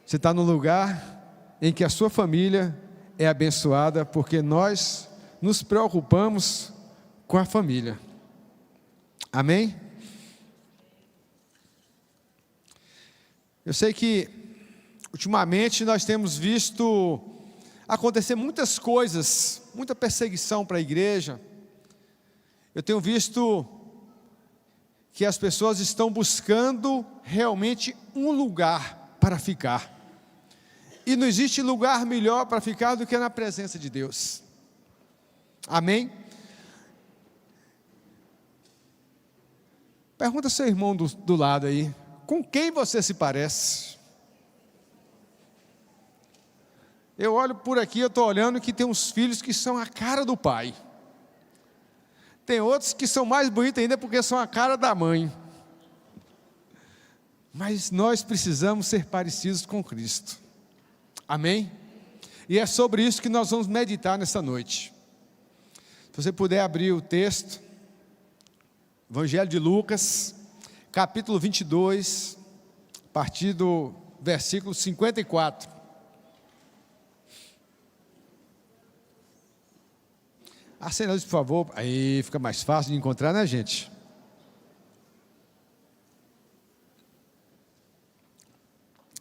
Você está no lugar em que a sua família é abençoada, porque nós nos preocupamos com a família. Amém? Eu sei que ultimamente nós temos visto acontecer muitas coisas, muita perseguição para a igreja. Eu tenho visto que as pessoas estão buscando realmente um lugar para ficar. E não existe lugar melhor para ficar do que na presença de Deus. Amém? Pergunta ao seu irmão do lado aí, com quem você se parece? Eu olho por aqui, eu estou olhando que tem uns filhos que são a cara do pai. Tem outros que são mais bonitos ainda porque são a cara da mãe. Mas nós precisamos ser parecidos com Cristo. Amém? E é sobre isso que nós vamos meditar nessa noite. Se você puder abrir o texto, Evangelho de Lucas, capítulo 22, a partir do versículo 54. Acenda a luz, por favor. Aí fica mais fácil de encontrar, né, gente?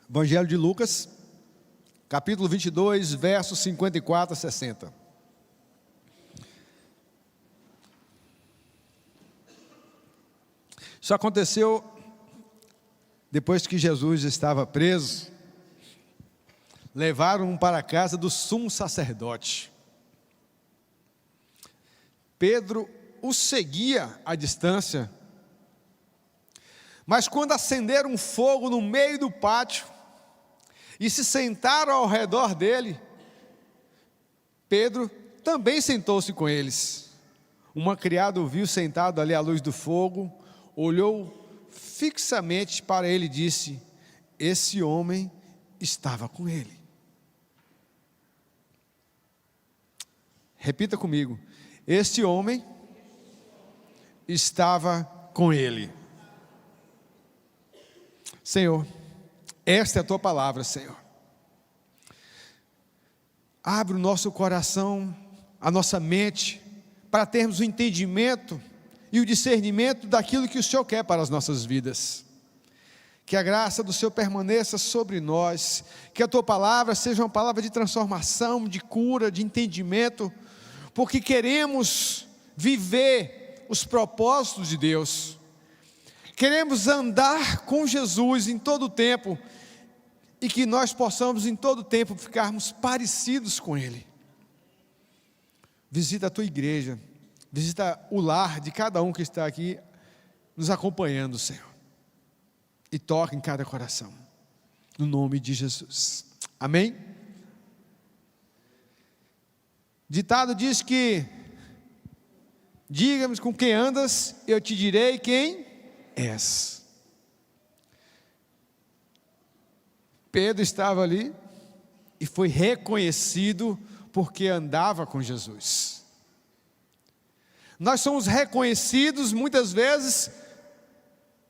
Evangelho de Lucas, capítulo 22, versos 54 a 60. Isso aconteceu depois que Jesus estava preso. Levaram-o para a casa do sumo sacerdote. Pedro o seguia à distância, mas quando acenderam um fogo no meio do pátio e se sentaram ao redor dele, Pedro também sentou-se com eles. Uma criada o viu sentado ali à luz do fogo, olhou fixamente para ele e disse: esse homem estava com ele. Repita comigo: este homem estava com ele. Senhor, esta é a tua palavra, Senhor. Abre o nosso coração, a nossa mente, para termos o entendimento e o discernimento daquilo que o Senhor quer para as nossas vidas. Que a graça do Senhor permaneça sobre nós, que a tua palavra seja uma palavra de transformação, de cura, de entendimento, porque queremos viver os propósitos de Deus, queremos andar com Jesus em todo o tempo, e que nós possamos em todo o tempo ficarmos parecidos com Ele. Visita a tua igreja, visita o lar de cada um que está aqui nos acompanhando, Senhor, e toca em cada coração, no nome de Jesus, amém? Ditado diz que: diga-me com quem andas, eu te direi quem és. Pedro estava ali e foi reconhecido porque andava com Jesus. Nós somos reconhecidos muitas vezes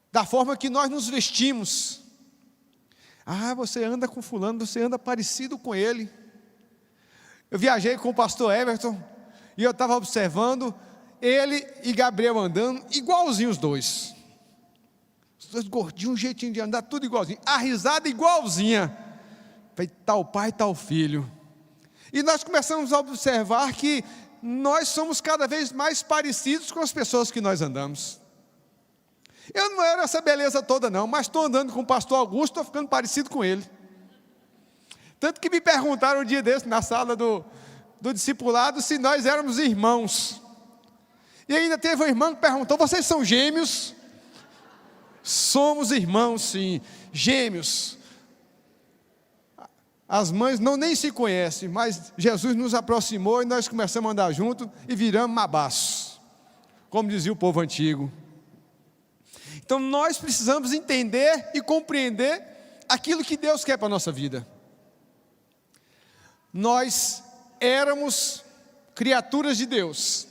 da forma que nós nos vestimos. Ah, você anda com fulano, você anda parecido com ele. Eu viajei com o pastor Everton e eu estava observando ele e Gabriel andando igualzinho os dois. Os dois gordinhos, um jeitinho de andar, tudo igualzinho. A risada igualzinha. Falei, tal pai, tal filho. E nós começamos a observar que nós somos cada vez mais parecidos com as pessoas que nós andamos. Eu não era essa beleza toda não, mas estou andando com o pastor Augusto, estou ficando parecido com ele. Tanto que me perguntaram um dia desse, na sala do discipulado, se nós éramos irmãos. E ainda teve um irmão que perguntou: vocês são gêmeos? Somos irmãos, sim, gêmeos. As mães nem se conhecem, mas Jesus nos aproximou e nós começamos a andar junto e viramos mabaços, como dizia o povo antigo. Então nós precisamos entender e compreender aquilo que Deus quer para a nossa vida. Nós éramos criaturas de Deus.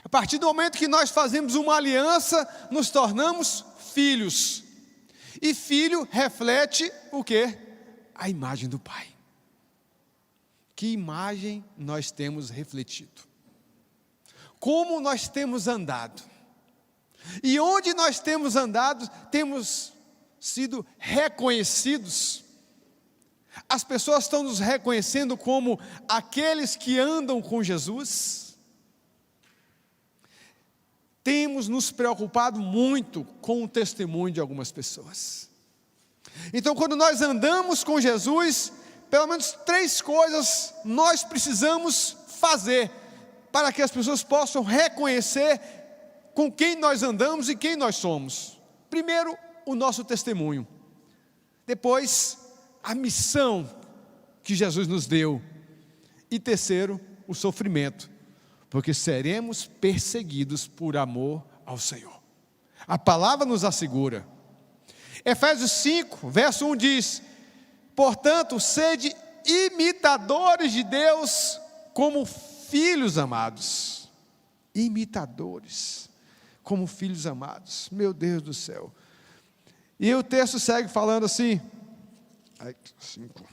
A partir do momento que nós fazemos uma aliança, nos tornamos filhos. E filho reflete o quê? a imagem do Pai. Que imagem nós temos refletido? Como nós temos andado? E onde nós temos andado, temos sido reconhecidos. As pessoas estão nos reconhecendo como aqueles que andam com Jesus. Temos nos preocupado muito com o testemunho de algumas pessoas. Então, quando nós andamos com Jesus, pelo menos 3 coisas nós precisamos fazer para que as pessoas possam reconhecer com quem nós andamos e quem nós somos. Primeiro, o nosso testemunho. Depois, a missão que Jesus nos deu. E terceiro, o sofrimento, porque seremos perseguidos por amor ao Senhor. A palavra nos assegura. Efésios 5, verso 1 diz: portanto, sede imitadores de Deus como filhos amados. Imitadores, como filhos amados. Meu Deus do céu. E o texto segue falando assim: 5.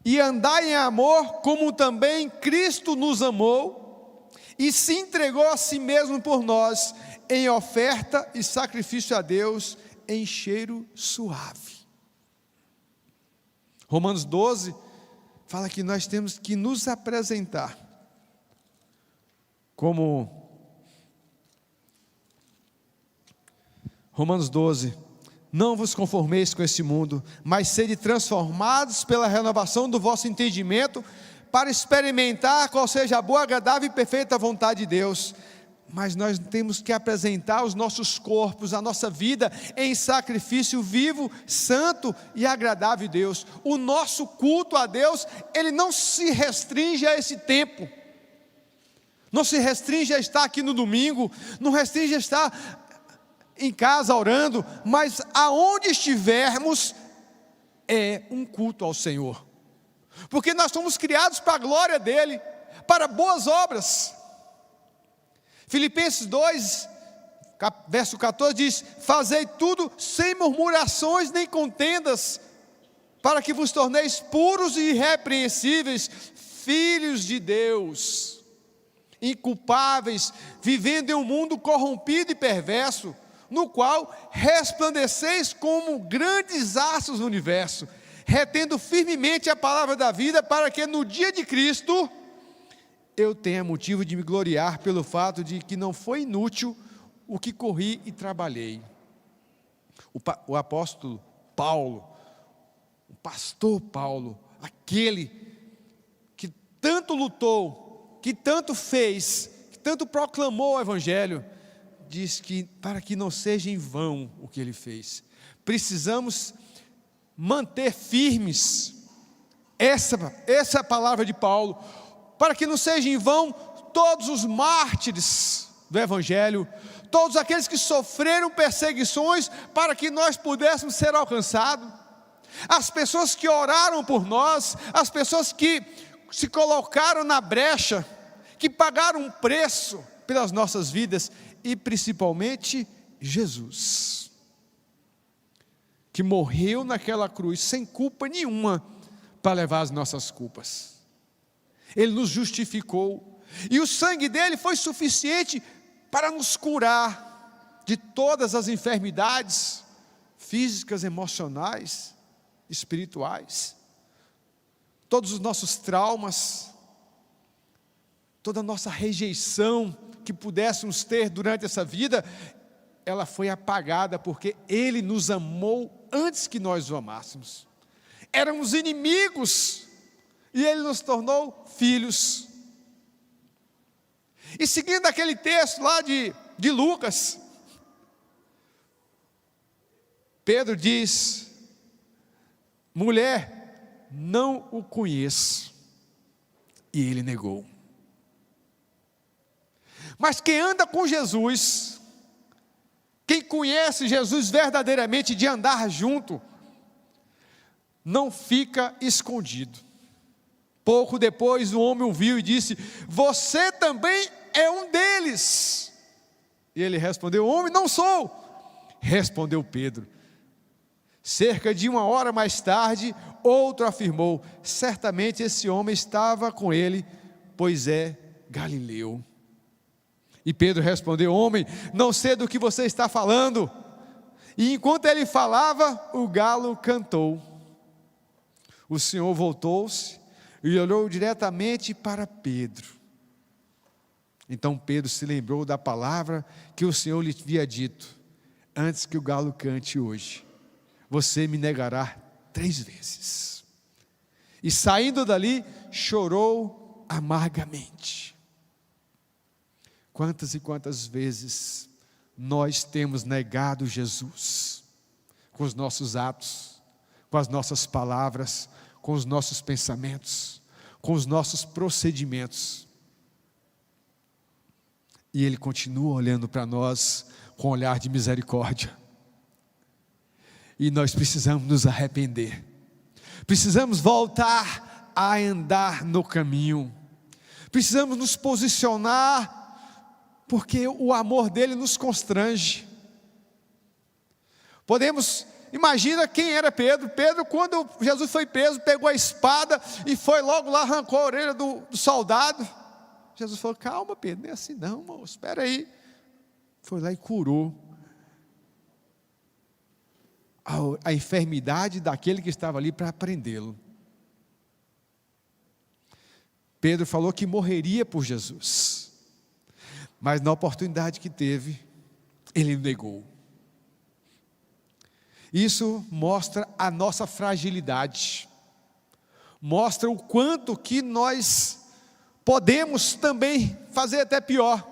E andai em amor, como também Cristo nos amou, e se entregou a si mesmo por nós, em oferta e sacrifício a Deus, em cheiro suave. Romanos 12 fala que nós temos que nos apresentar como... Romanos 12: não vos conformeis com este mundo, mas sede transformados pela renovação do vosso entendimento, para experimentar qual seja a boa, agradável e perfeita vontade de Deus. Mas nós temos que apresentar os nossos corpos, a nossa vida, em sacrifício vivo, santo e agradável a Deus. O nosso culto a Deus, ele não se restringe a esse tempo, não se restringe a estar aqui no domingo, não restringe a estar em casa orando, mas aonde estivermos, é um culto ao Senhor, porque nós somos criados para a glória dEle, para boas obras. Filipenses 2, verso 14 diz: fazei tudo sem murmurações nem contendas, para que vos torneis puros e irrepreensíveis, filhos de Deus, inculpáveis, vivendo em um mundo corrompido e perverso, no qual resplandeceis como grandes astros no universo, retendo firmemente a palavra da vida, para que no dia de Cristo eu tenha motivo de me gloriar pelo fato de que não foi inútil o que corri e trabalhei. O apóstolo Paulo, o pastor Paulo, aquele que tanto lutou, que tanto fez, que tanto proclamou o Evangelho, diz que para que não seja em vão o que ele fez, precisamos manter firmes essa é a palavra de Paulo, para que não seja em vão todos os mártires do Evangelho, todos aqueles que sofreram perseguições para que nós pudéssemos ser alcançados, as pessoas que oraram por nós, as pessoas que se colocaram na brecha, que pagaram um preço pelas nossas vidas, e principalmente Jesus, que morreu naquela cruz sem culpa nenhuma para levar as nossas culpas. Ele nos justificou, e o sangue dele foi suficiente para nos curar de todas as enfermidades físicas, emocionais, espirituais, todos os nossos traumas, toda a nossa rejeição que pudéssemos ter durante essa vida, ela foi apagada, porque Ele nos amou antes que nós o amássemos. Éramos inimigos, e Ele nos tornou filhos. E seguindo aquele texto lá de Lucas, Pedro diz: mulher, não o conheço. E ele negou. Mas quem anda com Jesus, quem conhece Jesus verdadeiramente, de andar junto, não fica escondido. Pouco depois o homem o viu e disse: você também é um deles. E ele respondeu: homem, não sou. Respondeu Pedro: Cerca de 1 hora mais tarde, outro afirmou: certamente esse homem estava com ele, pois é galileu. E Pedro respondeu: homem, não sei do que você está falando. E enquanto ele falava, o galo cantou. O Senhor voltou-se e olhou diretamente para Pedro. Então Pedro se lembrou da palavra que o Senhor lhe havia dito: antes que o galo cante hoje, você me negará 3 vezes. E saindo dali, chorou amargamente. Quantas e quantas vezes nós temos negado Jesus, com os nossos atos, com as nossas palavras, com os nossos pensamentos, com os nossos procedimentos. E Ele continua olhando para nós com um olhar de misericórdia. E nós precisamos nos arrepender, precisamos voltar a andar no caminho, precisamos nos posicionar, porque o amor dele nos constrange. Imagina quem era Pedro. Pedro, quando Jesus foi preso, pegou a espada e foi logo lá, arrancou a orelha do soldado. Jesus falou: calma Pedro, não é assim não, moço, espera aí. Foi lá e curou a enfermidade daquele que estava ali para prendê-lo. Pedro falou que morreria por Jesus, mas na oportunidade que teve, ele negou. Isso mostra a nossa fragilidade, mostra o quanto que nós podemos também fazer até pior,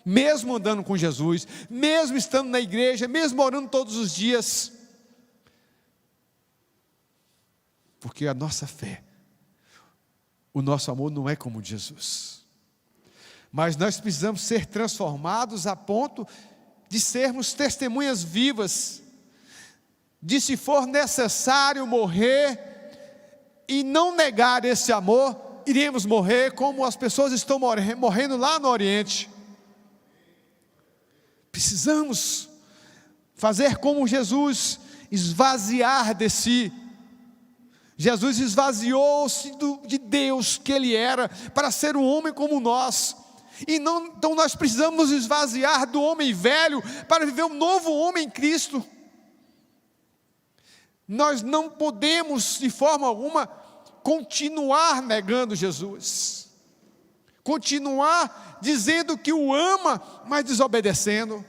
mesmo andando com Jesus, mesmo estando na igreja, mesmo orando todos os dias, porque a nossa fé, o nosso amor não é como o de Jesus, mas nós precisamos ser transformados a ponto de sermos testemunhas vivas, de, se for necessário morrer e não negar esse amor, iremos morrer como as pessoas estão morrendo lá no Oriente. Precisamos fazer como Jesus, esvaziar de si. Jesus esvaziou-se de Deus que Ele era, para ser um homem como nós. Então nós precisamos nos esvaziar do homem velho, para viver um novo homem em Cristo. Nós não podemos de forma alguma continuar negando Jesus, continuar dizendo que o ama, mas desobedecendo,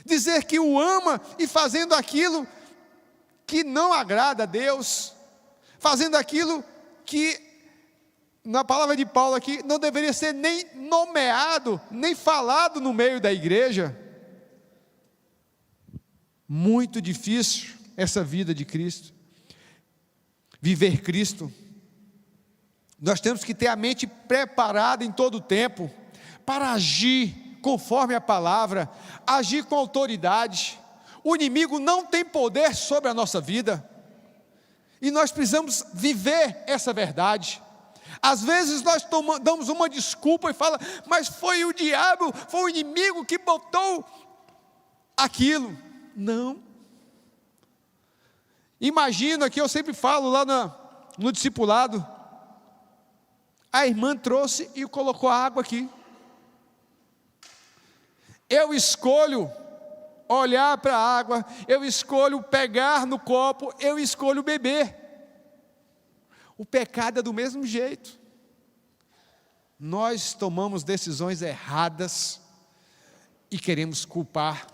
dizer que o ama e fazendo aquilo que não agrada a Deus, fazendo aquilo que, na palavra de Paulo aqui, não deveria ser nem nomeado, nem falado no meio da igreja. Muito difícil essa vida de Cristo, viver Cristo. Nós temos que ter a mente preparada em todo o tempo, para agir conforme a palavra, agir com autoridade. O inimigo não tem poder sobre a nossa vida, e nós precisamos viver essa verdade. Às vezes nós damos uma desculpa e fala: mas foi o diabo, foi o inimigo que botou aquilo. Não. Imagina que eu sempre falo lá no discipulado, a irmã trouxe e colocou a água aqui. Eu escolho olhar para a água, eu escolho pegar no copo, eu escolho beber. O pecado é do mesmo jeito. Nós tomamos decisões erradas e queremos culpar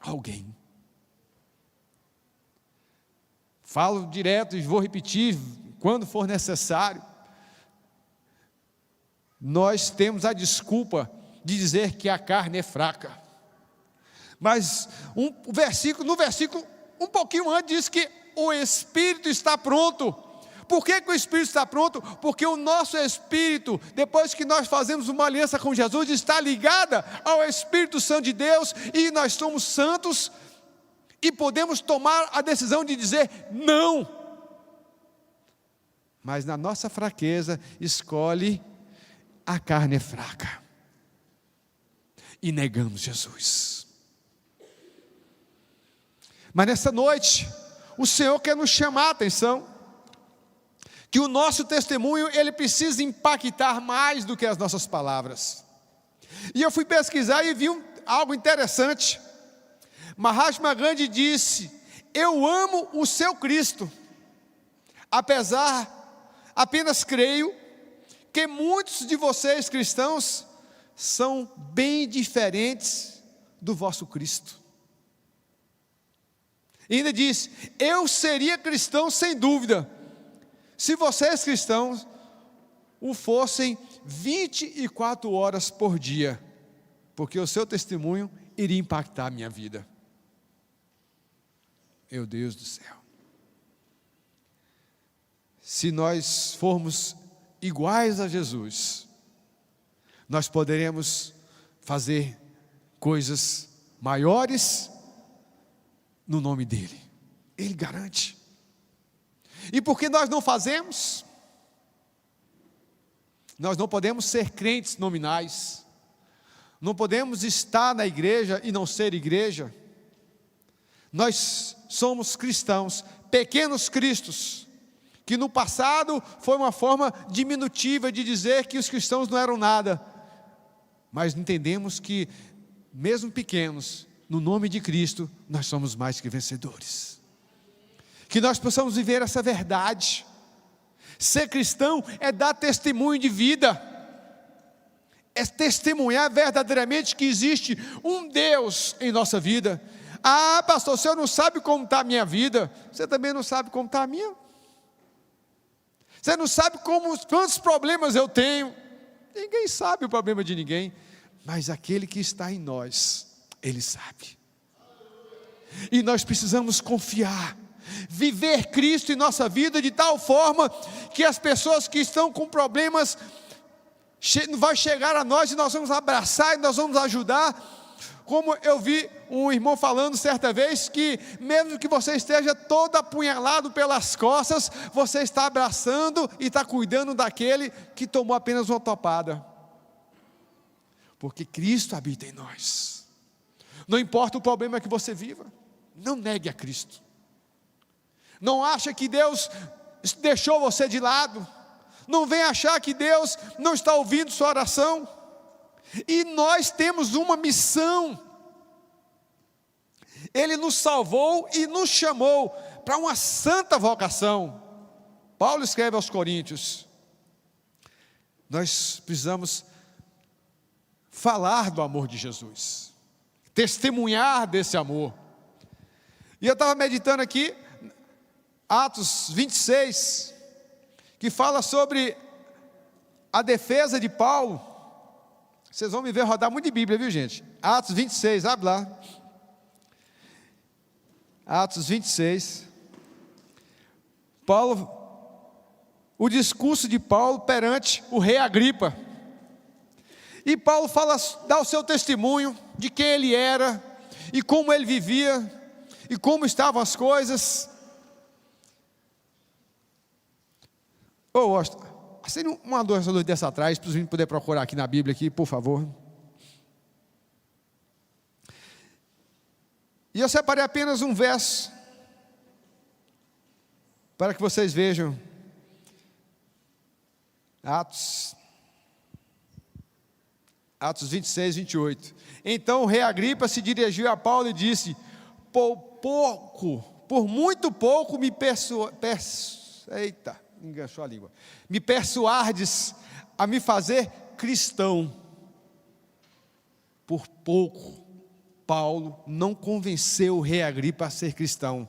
alguém. Falo direto e vou repetir quando for necessário. Nós temos a desculpa de dizer que a carne é fraca. Mas no versículo um pouquinho antes diz que o Espírito está pronto. Por que o Espírito está pronto? Porque o nosso Espírito, depois que nós fazemos uma aliança com Jesus, está ligada ao Espírito Santo de Deus, e nós somos santos, e podemos tomar a decisão de dizer não. Mas na nossa fraqueza, escolhe a carne é fraca, e negamos Jesus. Mas nessa noite, o Senhor quer nos chamar a atenção, que o nosso testemunho, ele precisa impactar mais do que as nossas palavras. E eu fui pesquisar e vi algo interessante. Mahatma Gandhi disse: eu amo o seu Cristo, apenas creio que muitos de vocês cristãos são bem diferentes do vosso Cristo. E ainda diz: eu seria cristão sem dúvida, se vocês cristãos o fossem 24 horas por dia, porque o seu testemunho iria impactar a minha vida. Meu Deus do céu. Se nós formos iguais a Jesus, nós poderemos fazer coisas maiores no nome dEle. Ele garante. E por que nós não fazemos? Nós não podemos ser crentes nominais. Não podemos estar na igreja e não ser igreja. Nós somos cristãos, pequenos cristos, que no passado foi uma forma diminutiva de dizer que os cristãos não eram nada. Mas entendemos que, mesmo pequenos, no nome de Cristo, nós somos mais que vencedores. Que nós possamos viver essa verdade. Ser cristão é dar testemunho de vida, é testemunhar verdadeiramente que existe um Deus em nossa vida. Ah, pastor, o senhor não sabe como está a minha vida. Você também não sabe como está a minha. Você não sabe quantos problemas eu tenho. Ninguém sabe o problema de ninguém, mas aquele que está em nós, Ele sabe. E nós precisamos confiar, viver Cristo em nossa vida de tal forma que as pessoas que estão com problemas vai chegar a nós e nós vamos abraçar e nós vamos ajudar. Como eu vi um irmão falando certa vez, que mesmo que você esteja todo apunhalado pelas costas, você está abraçando e está cuidando daquele que tomou apenas uma topada, porque Cristo habita em nós. Não importa o problema que você viva, não negue a Cristo. Não acha que Deus deixou você de lado. Não venha achar que Deus não está ouvindo sua oração. E nós temos uma missão. Ele nos salvou e nos chamou para uma santa vocação. Paulo escreve aos Coríntios. Nós precisamos falar do amor de Jesus, testemunhar desse amor. E eu estava meditando aqui, Atos 26, que fala sobre a defesa de Paulo. Vocês vão me ver rodar muito de Bíblia, viu, gente? Atos 26, abre lá. Atos 26. O discurso de Paulo perante o rei Agripa. E Paulo dá o seu testemunho de quem ele era, e como ele vivia, e como estavam as coisas. Acende uma luz dessa atrás, para os meninos poderem procurar aqui na Bíblia, aqui, por favor. E eu separei apenas um verso, para que vocês vejam. Atos 26, 28. Então o rei Agripa se dirigiu a Paulo e disse: por muito pouco me enganchou a língua. Me persuades a me fazer cristão. Por pouco, Paulo não convenceu o rei Agripa a ser cristão,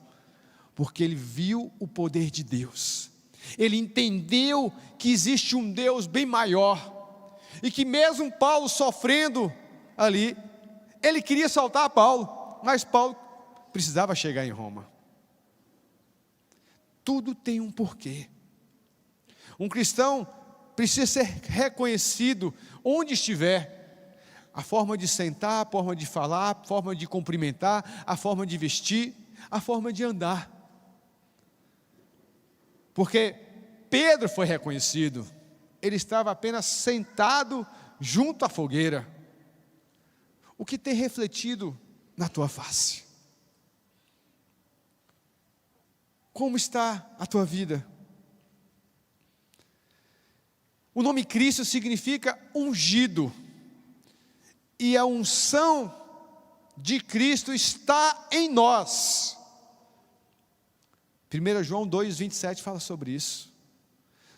porque ele viu o poder de Deus. Ele entendeu que existe um Deus bem maior, e que mesmo Paulo sofrendo ali, ele queria soltar Paulo, mas Paulo precisava chegar em Roma. Tudo tem um porquê. Um cristão precisa ser reconhecido onde estiver. A forma de sentar, a forma de falar, a forma de cumprimentar, a forma de vestir, a forma de andar. Porque Pedro foi reconhecido. Ele estava apenas sentado junto à fogueira. O que tem refletido na tua face? Como está a tua vida? O nome Cristo significa ungido. E a unção de Cristo está em nós. 1 João 2,27 fala sobre isso.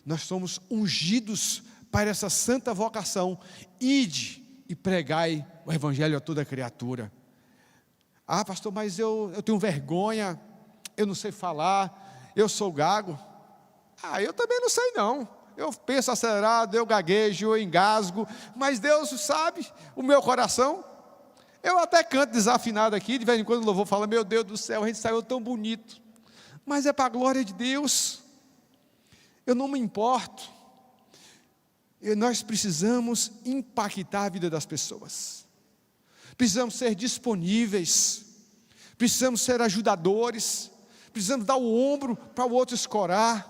Nós somos ungidos para essa santa vocação. Ide e pregai o evangelho a toda criatura. Ah, pastor, mas eu tenho vergonha, eu não sei falar, eu sou gago. Ah, eu também não sei não. Eu penso acelerado, eu gaguejo, eu engasgo, mas Deus sabe o meu coração. Eu até canto desafinado aqui, de vez em quando o louvor fala, meu Deus do céu, a gente saiu tão bonito. Mas é para a glória de Deus. Eu não me importo. E nós precisamos impactar a vida das pessoas. Precisamos ser disponíveis. Precisamos ser ajudadores. Precisamos dar o ombro para o outro escorar.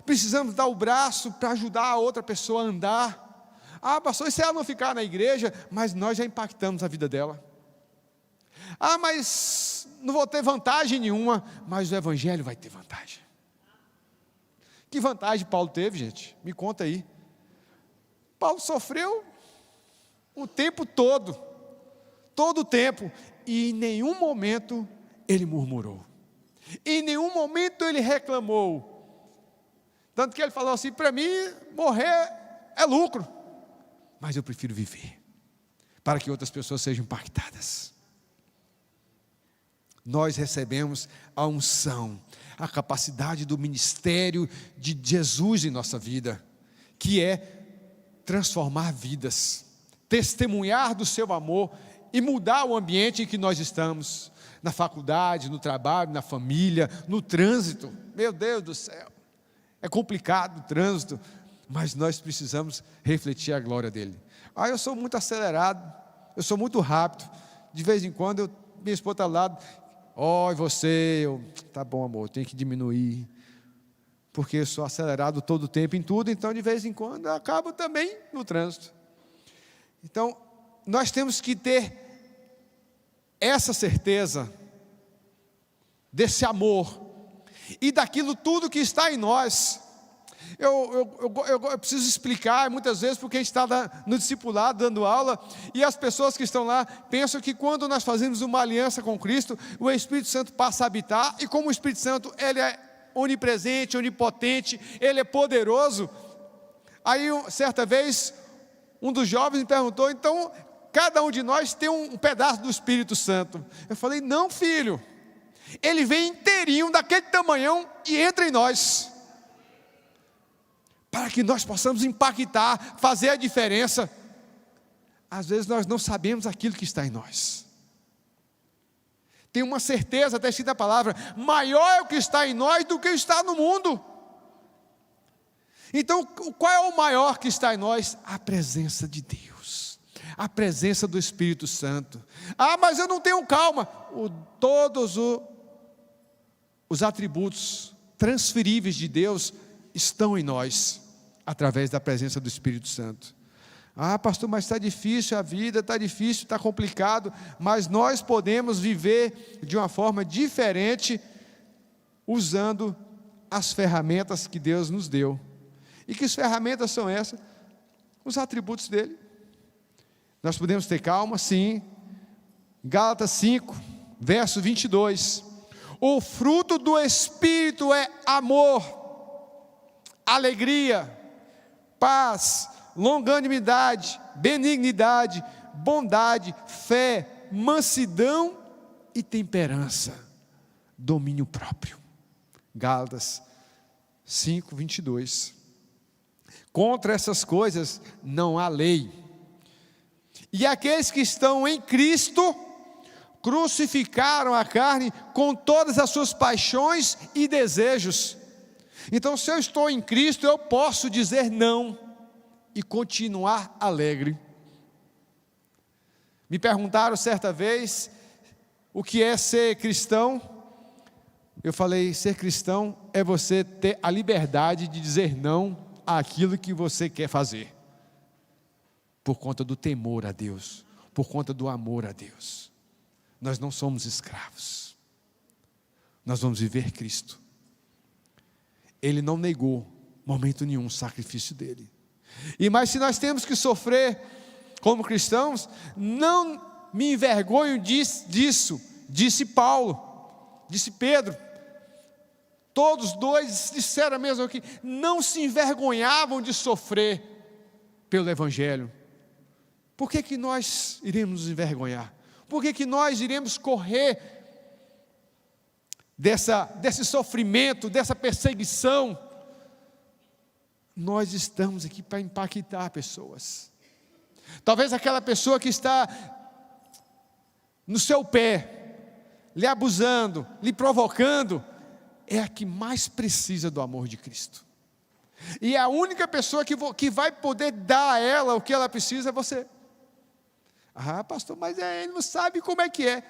Precisamos dar o braço para ajudar a outra pessoa a andar. Ah, pastor, e se ela não ficar na igreja? Mas nós já impactamos a vida dela. Ah, mas não vou ter vantagem nenhuma. Mas o evangelho vai ter vantagem. Que vantagem Paulo teve, gente? Me conta aí. Paulo sofreu o tempo todo. Todo o tempo. E em nenhum momento ele murmurou. Em nenhum momento ele reclamou. Tanto que ele falou assim, para mim, morrer é lucro. Mas eu prefiro viver, para que outras pessoas sejam impactadas. Nós recebemos a unção, a capacidade do ministério de Jesus em nossa vida, que é transformar vidas, testemunhar do seu amor e mudar o ambiente em que nós estamos, na faculdade, no trabalho, na família, no trânsito. Meu Deus do céu. É complicado o trânsito, mas nós precisamos refletir a glória dele. Ah, eu sou muito acelerado, eu sou muito rápido. De vez em quando, minha esposa está ao lado. E você, tá bom amor, eu tenho que diminuir. Porque eu sou acelerado todo o tempo em tudo, então de vez em quando eu acabo também no trânsito. Então, nós temos que ter essa certeza, desse amor, e daquilo tudo que está em nós. Eu preciso explicar muitas vezes, porque a gente está no discipulado dando aula, e as pessoas que estão lá pensam que quando nós fazemos uma aliança com Cristo, o Espírito Santo passa a habitar, e como o Espírito Santo ele é onipresente, onipotente, ele é poderoso. Aí certa vez um dos jovens me perguntou, então cada um de nós tem um pedaço do Espírito Santo. Eu falei, não filho, ele vem inteirinho, daquele tamanhão, e entra em nós, para que nós possamos impactar, fazer a diferença. Às vezes nós não sabemos aquilo que está em nós. Tem uma certeza, até escrita a palavra, maior é o que está em nós do que está no mundo. Então, qual é o maior que está em nós? A presença de Deus, a presença do Espírito Santo. Ah, mas eu não tenho calma. Todos os atributos transferíveis de Deus estão em nós, através da presença do Espírito Santo. Ah, pastor, mas está difícil a vida, está difícil, está complicado, mas nós podemos viver de uma forma diferente, usando as ferramentas que Deus nos deu. E que ferramentas são essas? Os atributos dele. Nós podemos ter calma, sim. Gálatas 5, verso 22. O fruto do Espírito é amor, alegria, paz, longanimidade, benignidade, bondade, fé, mansidão e temperança, domínio próprio. Gálatas 5, 22. Contra essas coisas não há lei. E aqueles que estão em Cristo crucificaram a carne com todas as suas paixões e desejos. Então, se eu estou em Cristo, eu posso dizer não e continuar alegre. Me perguntaram certa vez o que é ser cristão. Eu falei, ser cristão é você ter a liberdade de dizer não àquilo que você quer fazer, por conta do temor a Deus, por conta do amor a Deus. Nós não somos escravos, nós vamos viver Cristo. Ele não negou, momento nenhum, o sacrifício dele. E mas se nós temos que sofrer como cristãos, não me envergonho disso, disse Paulo, disse Pedro. Todos dois disseram mesmo aqui, não se envergonhavam de sofrer pelo Evangelho. Por que nós iremos nos envergonhar? Por que nós iremos correr desse sofrimento, dessa perseguição? Nós estamos aqui para impactar pessoas. Talvez aquela pessoa que está no seu pé, lhe abusando, lhe provocando, é a que mais precisa do amor de Cristo. E a única pessoa que vai poder dar a ela o que ela precisa é você. Ah, pastor, mas ele não sabe como é que é.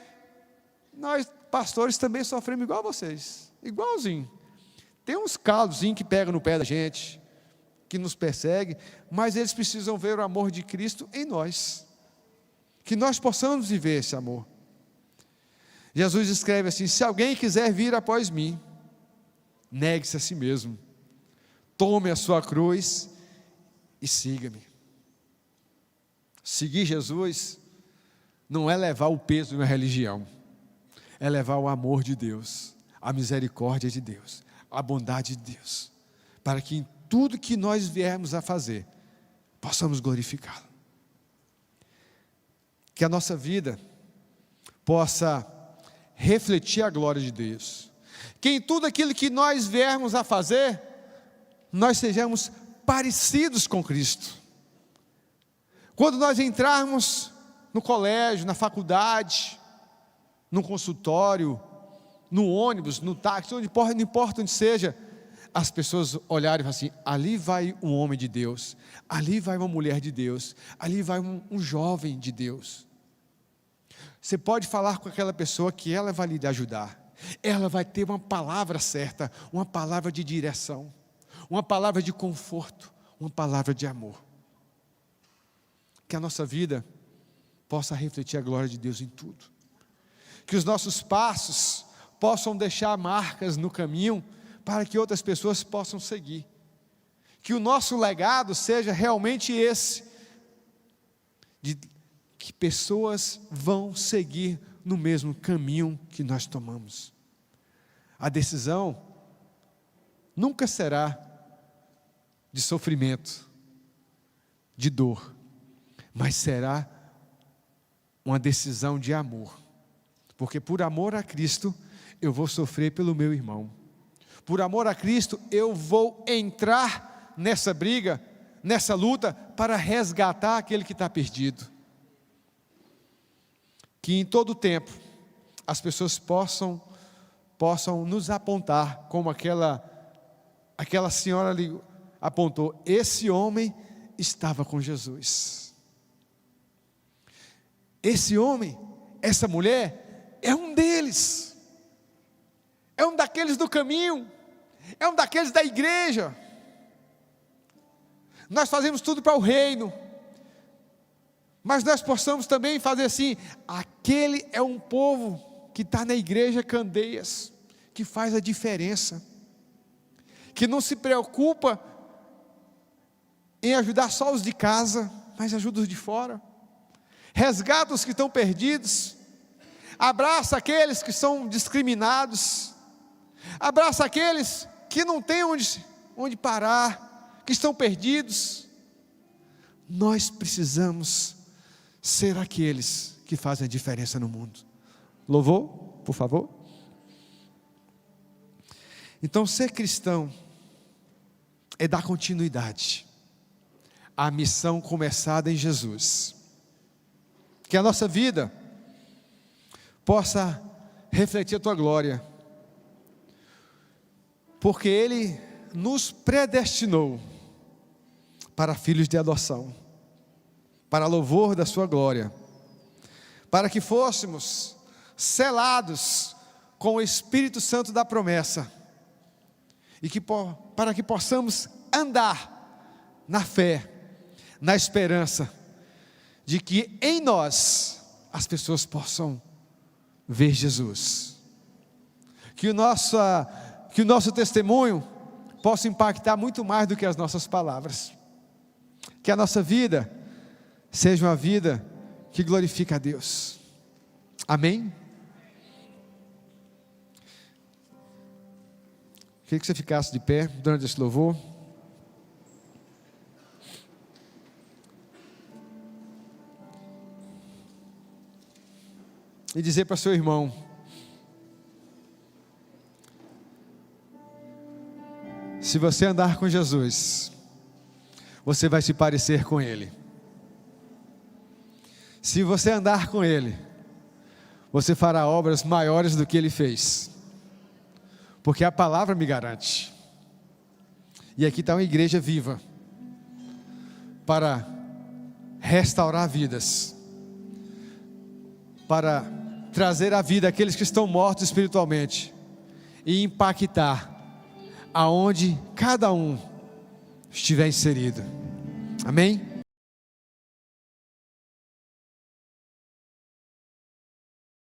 Nós, pastores, também sofremos igual a vocês. Igualzinho. Tem uns caldozinhos que pegam no pé da gente, que nos perseguem, mas eles precisam ver o amor de Cristo em nós. Que nós possamos viver esse amor. Jesus escreve assim: se alguém quiser vir após mim, negue-se a si mesmo, tome a sua cruz e siga-me. Seguir Jesus não é levar o peso de uma religião, é levar o amor de Deus, a misericórdia de Deus, a bondade de Deus, para que em tudo que nós viermos a fazer, possamos glorificá-lo. Que a nossa vida possa refletir a glória de Deus. Que em tudo aquilo que nós viermos a fazer, nós sejamos parecidos com Cristo. Quando nós entrarmos no colégio, na faculdade, no consultório, no ônibus, no táxi, não importa onde seja, as pessoas olharem e falarem assim: ali vai um homem de Deus, ali vai uma mulher de Deus, ali vai um jovem de Deus. Você pode falar com aquela pessoa que ela vai lhe ajudar, ela vai ter uma palavra certa, uma palavra de direção, uma palavra de conforto, uma palavra de amor. Que a nossa vida possa refletir a glória de Deus em tudo. Que os nossos passos possam deixar marcas no caminho para que outras pessoas possam seguir. Que o nosso legado seja realmente esse, de que pessoas vão seguir no mesmo caminho que nós tomamos. A decisão nunca será de sofrimento, de dor, mas será uma decisão de amor, porque por amor a Cristo eu vou sofrer pelo meu irmão, por amor a Cristo eu vou entrar nessa briga, nessa luta, para resgatar aquele que está perdido. Que em todo tempo as pessoas possam nos apontar, como aquela senhora ali apontou: esse homem estava com Jesus. Esse homem, essa mulher, é um deles, é um daqueles do caminho, é um daqueles da igreja. Nós fazemos tudo para o reino, mas nós possamos também fazer assim: aquele é um povo que está na igreja Candeias, que faz a diferença, que não se preocupa em ajudar só os de casa, mas ajuda os de fora, resgata os que estão perdidos, abraça aqueles que são discriminados, abraça aqueles que não têm onde parar, que estão perdidos. Nós precisamos ser aqueles que fazem a diferença no mundo. Louvor, por favor. Então, ser cristão é dar continuidade à missão começada em Jesus. Que a nossa vida possa refletir a tua glória, porque Ele nos predestinou para filhos de adoção, para louvor da sua glória, para que fôssemos selados com o Espírito Santo da promessa, e para que possamos andar na fé, na esperança de que em nós as pessoas possam ver Jesus, que o nosso testemunho possa impactar muito mais do que as nossas palavras. Que a nossa vida seja uma vida que glorifica a Deus. Amém? Queria que você ficasse de pé durante esse louvor. E dizer para seu irmão: se você andar com Jesus, você vai se parecer com Ele. Se você andar com Ele, você fará obras maiores do que Ele fez. Porque a palavra me garante. E aqui está uma igreja viva para restaurar vidas, para trazer à vida aqueles que estão mortos espiritualmente e impactar aonde cada um estiver inserido. Amém?